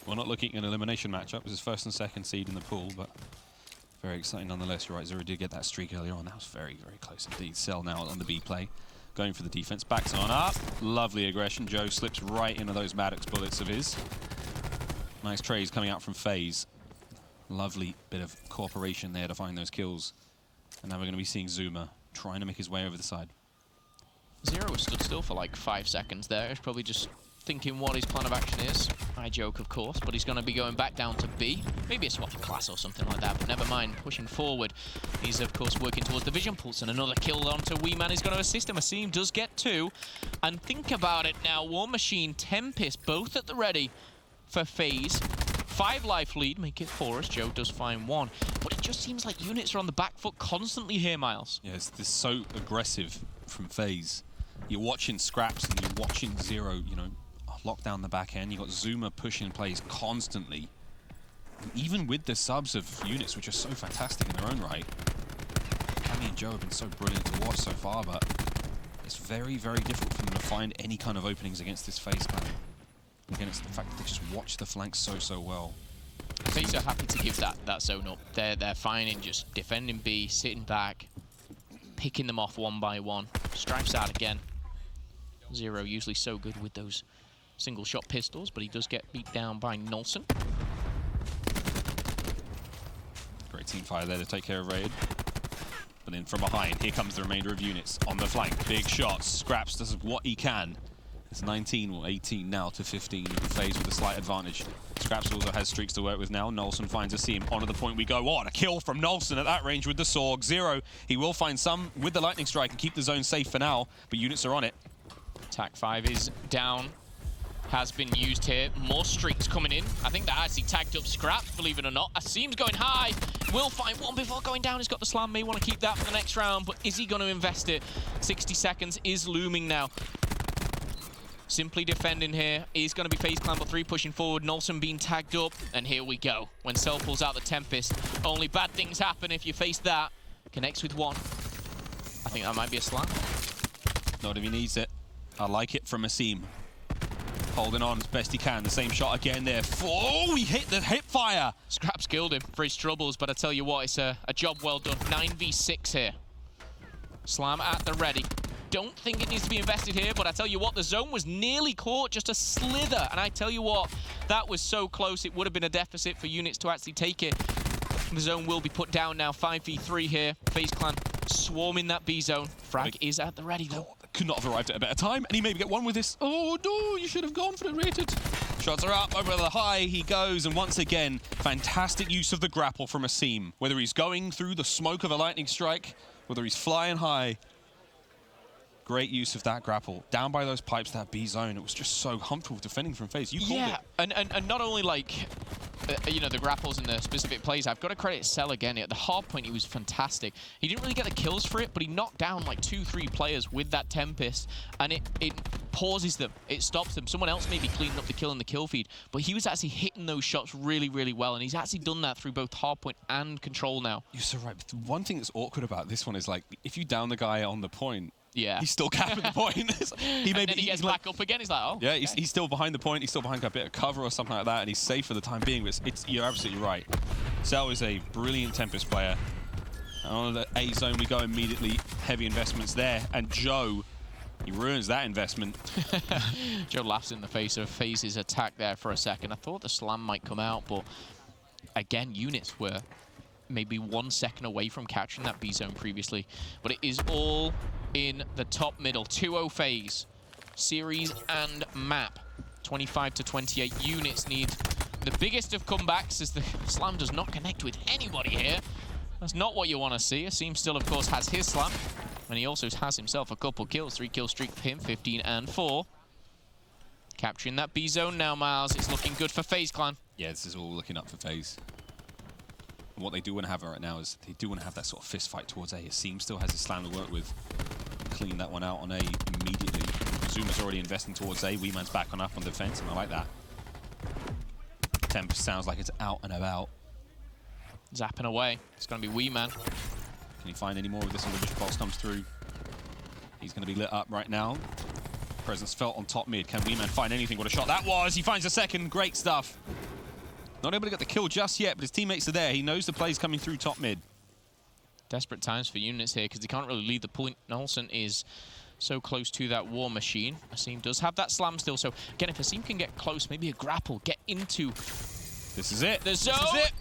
We're not looking at an elimination matchup. This is 1st and 2nd seed in the pool, but very exciting nonetheless. You're right, Zero did get that streak earlier on. That was very, very close indeed. Cell now on the B play. Going for the defense. Backs on up. Lovely aggression. Joe slips right into those Maddox bullets of his. Nice trades coming out from FaZe. Lovely bit of cooperation there to find those kills. And now we're going to be seeing Zuma trying to make his way over the side. Zero was stood still for like 5 seconds there. He's probably just thinking what his plan of action is. I joke, of course, but he's going to be going back down to B. Maybe a swap of class or something like that, but never mind. Pushing forward. He's, of course, working towards the vision pulse, and another kill onto Weeman is going to assist him. Asim does get 2. And think about it now. War Machine, Tempest, both at the ready for FaZe. 5 life lead, make it 4 as Joe does find 1. But it just seems like Units are on the back foot constantly here, Miles. Yeah, it's so aggressive from FaZe. You're watching Scraps and you're watching Zero, you know, lock down the back end. You've got Zuma pushing plays constantly. And even with the subs of Units, which are so fantastic in their own right, Cammy and Joe have been so brilliant to watch so far, but it's very, very difficult for them to find any kind of openings against this Faze clan. Again, it's the fact that they just watch the flanks so well. Faze are happy to give that zone up. They're fine in just defending B, sitting back, picking them off one by one. Stripes out again. Zero usually so good with those single shot pistols, but he does get beat down by Nolson. Great team fire there to take care of Raid. But then from behind, here comes the remainder of units on the flank. Big shots. Scraps does what he can. It's 19 or 18 now to 15. Faze with a slight advantage. Scraps also has streaks to work with now. Nolson finds a seam. Onto the point we go. What a kill from Nolson at that range with the Sorg. Zero. He will find some with the lightning strike and keep the zone safe for now, but units are on it. Attack 5 is down. Has been used here. More streaks coming in. I think that actually tagged up Scraps, believe it or not. Asim's going high. Will find one before going down. He's got the slam. May want to keep that for the next round, but is he going to invest it? 60 seconds is looming now. Simply defending here. Is going to be Faze Clan, but 3 pushing forward. Nolson being tagged up, and here we go. When Cell pulls out the Tempest, only bad things happen if you face that. Connects with 1. I think that might be a slam. Not if he needs it. I like it from Asim. Holding on as best he can. The same shot again there. Oh, he hit the hip fire. Scraps killed him for his troubles, but I tell you what, it's a job well done. 9v6 here. Slam at the ready. Don't think it needs to be invested here, but I tell you what, the zone was nearly caught, just a slither. And I tell you what, that was so close, it would have been a deficit for units to actually take it. The zone will be put down now. 5v3 here. Faze Clan swarming that B zone. Frag is at the ready though. Could not have arrived at a better time, and he maybe get one with this. Oh no, you should have gone for the rated. Shots are up over the high, he goes, and once again, fantastic use of the grapple from Asim. Whether he's going through the smoke of a lightning strike, whether he's flying high, great use of that grapple. Down by those pipes, that B zone, it was just so comfortable defending from Faze. You called it. And not only like, you know, the grapples and the specific plays, I've got to credit Cell again. At the hard point, he was fantastic. He didn't really get the kills for it, but he knocked down like 2-3 players with that Tempest, and it pauses them. It stops them. Someone else maybe cleaning up the kill in the kill feed, but he was actually hitting those shots really, really well, and he's actually done that through both hard point and control now. You're so right. But one thing that's awkward about this one is, like, if you down the guy on the point, yeah, he's still capping the point. He gets back up again. He's like, oh. Yeah, okay. he's still behind the point. He's still behind a bit of cover or something like that, and he's safe for the time being. But you're absolutely right. Cell is a brilliant Tempest player. And on the A zone, we go immediately. Heavy investments there, and Joe, he ruins that investment. Joe laughs in the face of Faze's attack there for a second. I thought the slam might come out, but again, units were maybe 1 second away from capturing that B zone previously. But it is all in the top middle. 2-0 Faze. Series and map. 25 to 28. Units need the biggest of comebacks as the slam does not connect with anybody here. That's not what you want to see. Asim still, of course, has his slam. And he also has himself a couple kills. 3-kill streak for him, 15 and 4. Capturing that B zone now, Miles. It's looking good for Faze Clan. Yeah, this is all looking up for Faze. And what they do want to have right now is they do want to have that sort of fist fight towards A. Asim still has his slam to work with. Clean that one out on A immediately. Zuma's already investing towards A. Weeman's back on up on defense, and I like that. Temp sounds like it's out and about. Zapping away. It's going to be Weeman. Can he find any more of this when the vision box comes through? He's going to be lit up right now. Presence felt on top mid. Can Weeman find anything? What a shot that was! He finds a second. Great stuff. Not able to get the kill just yet, but his teammates are there. He knows the play's coming through top mid. Desperate times for units here because he can't really lead the point. Nolson is so close to that war machine. Asim does have that slam still, so again, if Asim can get close, maybe a grapple, get into This is it. the zone. This is it.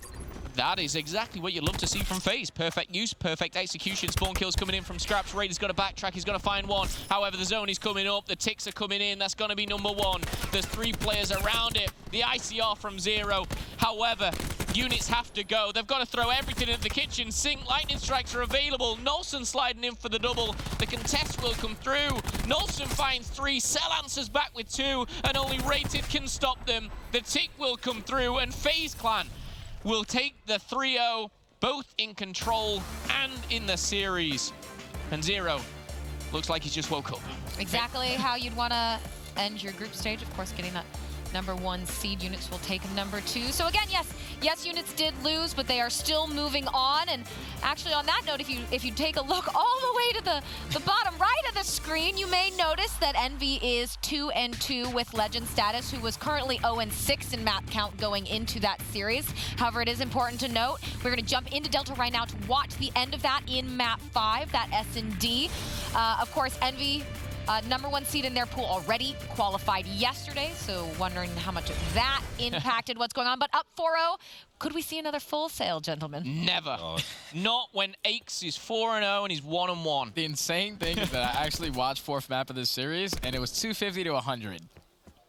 That is exactly what you'd love to see from Faze. Perfect use, perfect execution. Spawn kills coming in from Scraps. Raider's got to backtrack. He's got to find one. However, the zone is coming up. The ticks are coming in. That's going to be number 1. There's 3 players around it. The ICR from Zero. However, units have to go. They've got to throw everything into the kitchen sink. Lightning strikes are available. Nolson sliding in for the double. The contest will come through. Nolson finds 3. Cell answers back with 2. And only Rated can stop them. The tick will come through. And Faze Clan will take the 3-0, both in control and in the series. And Zero looks like he's just woke up. Exactly how you'd want to end your group stage. Of course, getting that #1 seed units will take #2. So again, yes, units did lose, but they are still moving on. And actually, on that note, if you take a look all the way to the bottom right of the screen, you may notice that Envy is 2-2 with Legend status, who was currently 0-6 in map count going into that series. However, it is important to note we're going to jump into Delta right now to watch the end of that in map 5, that S&D. Of course, Envy. #1 seed in their pool already qualified yesterday, so wondering how much of that impacted what's going on. But up 4-0, could we see another full sale, gentlemen? Never. Not when Aches is 4-0 and he's 1-1. The insane thing is that I actually watched 4th map of this series, and it was 250 to 100.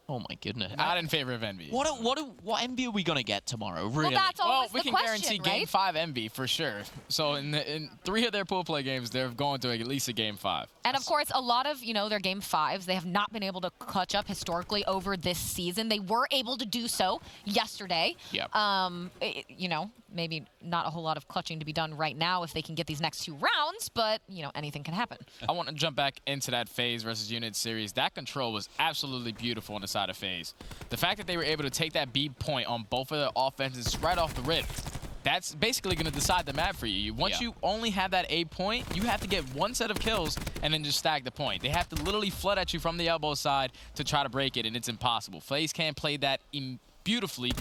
Oh my goodness. Not in favor of Envy. What Envy are we going to get tomorrow, really? Well, that's always we the can question, guarantee right? Game 5 Envy for sure. So in 3 of their pool play games, they're going to at least a Game 5. And of course, a lot of, their Game 5s, they have not been able to clutch up historically over this season. They were able to do so yesterday. Yep. Maybe not a whole lot of clutching to be done right now if they can get these next 2 rounds, but, anything can happen. I want to jump back into that Faze versus Unit series. That control was absolutely beautiful on the side of Faze. The fact that they were able to take that B point on both of their offenses right off the rip, that's basically going to decide the map for you. Once you only have that A point, you have to get 1 set of kills and then just stack the point. They have to literally flood at you from the elbow side to try to break it, and it's impossible. Faze can't play that beautifully,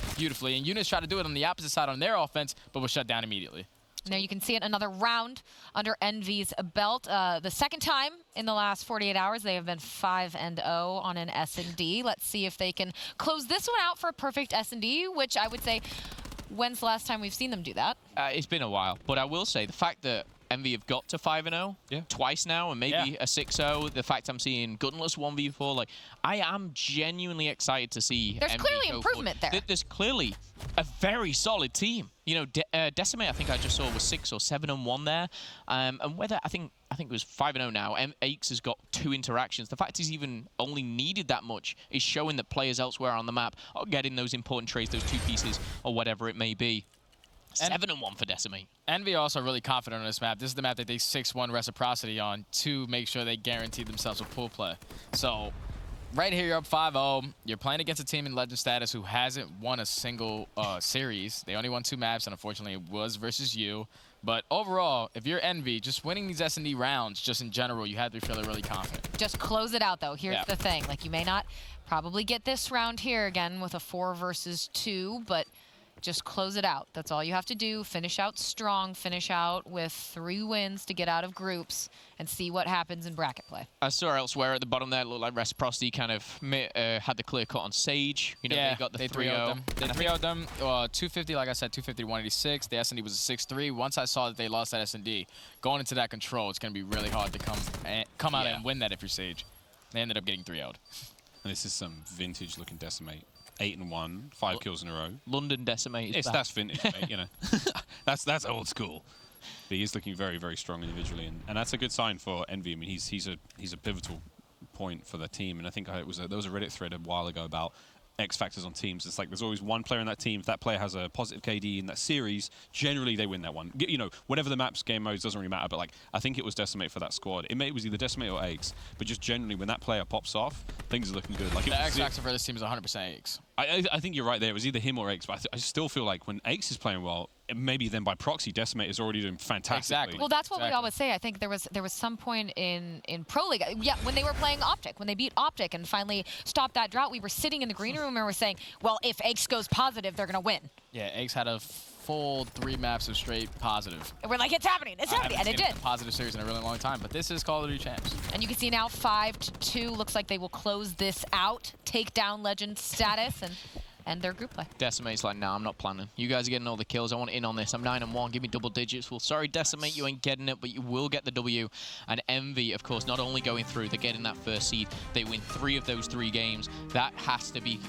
and Units try to do it on the opposite side on their offense, but was shut down immediately. Now you can see it, another round under Envy's belt. The second time in the last 48 hours, they have been 5-0 on an S&D. Let's see if they can close this one out for a perfect S&D, which I would say, when's the last time we've seen them do that? It's been a while, but I will say the fact that Envy have got to 5-0 twice now, and maybe a 6-0. The fact I'm seeing gunless 1v4, like, I am genuinely excited to see. There's Envy clearly improvement there. There's clearly a very solid team. Decimate, I think I just saw was 6 or 7-1 there, and whether I think it was 5-0 now. Aches has got 2 interactions. The fact he's even only needed that much is showing that players elsewhere on the map are getting those important trades, those 2 pieces, or whatever it may be. 7-1 for Decimate. Envy also really confident on this map. This is the map that they 6-1 reciprocity on to make sure they guarantee themselves a pool play. So right here, you're up 5-0. You're playing against a team in Legend status who hasn't won a single series. They only won 2 maps, and unfortunately it was versus you. But overall, if you're Envy, just winning these S&D rounds, just in general, you have to be feeling really confident. Just close it out, though. Here's the thing. Like, you may not probably get this round here again with a 4 versus 2, but just close it out. That's all you have to do. Finish out strong. Finish out with 3 wins to get out of groups and see what happens in bracket play. I saw elsewhere at the bottom there, it looked like Reciprocity kind of had the clear cut on Sage. They got the 3-0. They 3-0'd them. 250, like I said, 250 to 186. The S&D was a 6-3. Once I saw that they lost that S&D, going into that control, it's going to be really hard to come out and win that if you're Sage. They ended up getting 3-0'd. And this is some vintage-looking Decimate. 8-1, 5 kills in a row. London Decimate. That's vintage, mate, that's old school. But he is looking very, very strong individually, and that's a good sign for Envy. I mean, he's a pivotal point for the team, and I think there was a Reddit thread a while ago about X factors on teams. It's like there's always one player in that team. If that player has a positive KD in that series, generally they win that one. Whatever the map's game modes doesn't really matter. But like, I think it was Decimate for that squad. It was either Decimate or Aches. But just generally, when that player pops off, things are looking good. Like the X factor for this team is 100% Aches. I think you're right there. It was either him or Aches. But I still feel like when Aches is playing well, maybe then by proxy, Decimate is already doing fantastically. Exactly. Well, that's what we always say. I think there was some point in Pro League, when they were playing Optic, when they beat Optic and finally stopped that drought, we were sitting in the green room and we were saying, well, if Aches goes positive, they're going to win. Yeah, Aches had a full 3 maps of straight positive. And we're like, it's happening, and it did. A positive series in a really long time, but this is Call of Duty Champs. And you can see now 5-2. Looks like they will close this out, take down Legend status, and their group play. Decimate's like, nah, I'm not planning. You guys are getting all the kills. I want in on this. I'm 9-1. Give me double digits. Well, sorry, Decimate, you ain't getting it, but you will get the W. And Envy, of course, not only going through, they're getting that first seed. They win 3 of those 3 games. That has to be,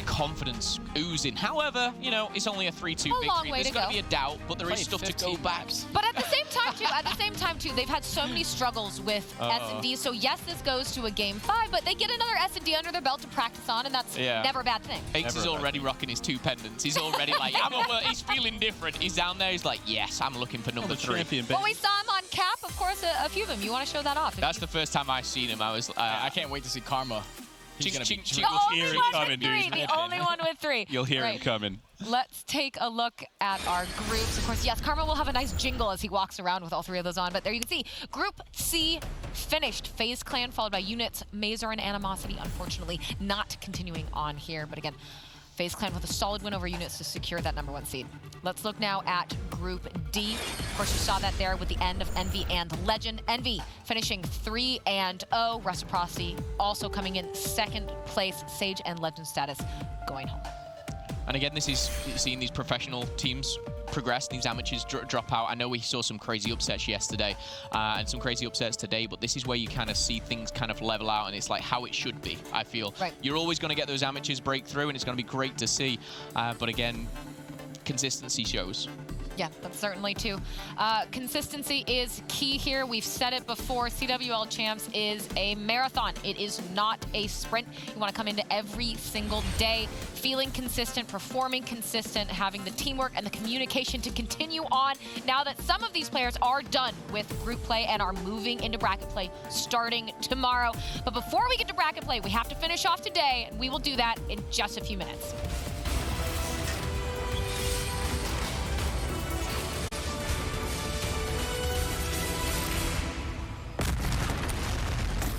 confidence oozing. However, it's only a 3-2 victory. There's going to be a doubt, but there is stuff to go back. But at the same time, too, they've had so many struggles with S&D. So yes, this goes to a game 5, but they get another S&D under their belt to practice on, and that's never a bad thing. Aches is already rocking his 2 pendants. He's already like, he's feeling different. He's down there. He's like, yes, I'm looking for number 3. Well, we saw him on Cap, of course, a few of them. You want to show that off? That's the first time I've seen him. I was, I can't wait to see Karma Ching, gonna ching, be ching. The You'll only hear it one coming, with three. dude. The only one with three. You'll hear Right. him coming. Let's take a look at our groups. Of course, yes, Karma will have a nice jingle as he walks around with all three of those on, but there you can see Group C finished. FaZe Clan followed by Units, Mazer, and Animosity, unfortunately not continuing on here. But again, FaZe Clan with a solid win over Units to secure that #1 seed. Let's look now at Group D. Of course, you saw that there with the end of Envy and Legend. Envy finishing 3-0. Reciprocity also coming in second place. Sage and Legend status going home. And again, this is seeing these professional teams progress, these amateurs drop out. I know we saw some crazy upsets yesterday and some crazy upsets today, but this is where you kind of see things kind of level out, and it's like how it should be, I feel. Right. You're You're always going to get those amateurs break through, and it's going to be great to see. But again, consistency shows. Yeah, that's certainly too. Consistency is key here. We've said it before. CWL Champs is a marathon. It is not a sprint. You want to come into every single day feeling consistent, performing consistent, having the teamwork and the communication to continue on now that some of these players are done with group play and are moving into bracket play starting tomorrow. But before we get to bracket play, we have to finish off today, and we will do that in just a few minutes.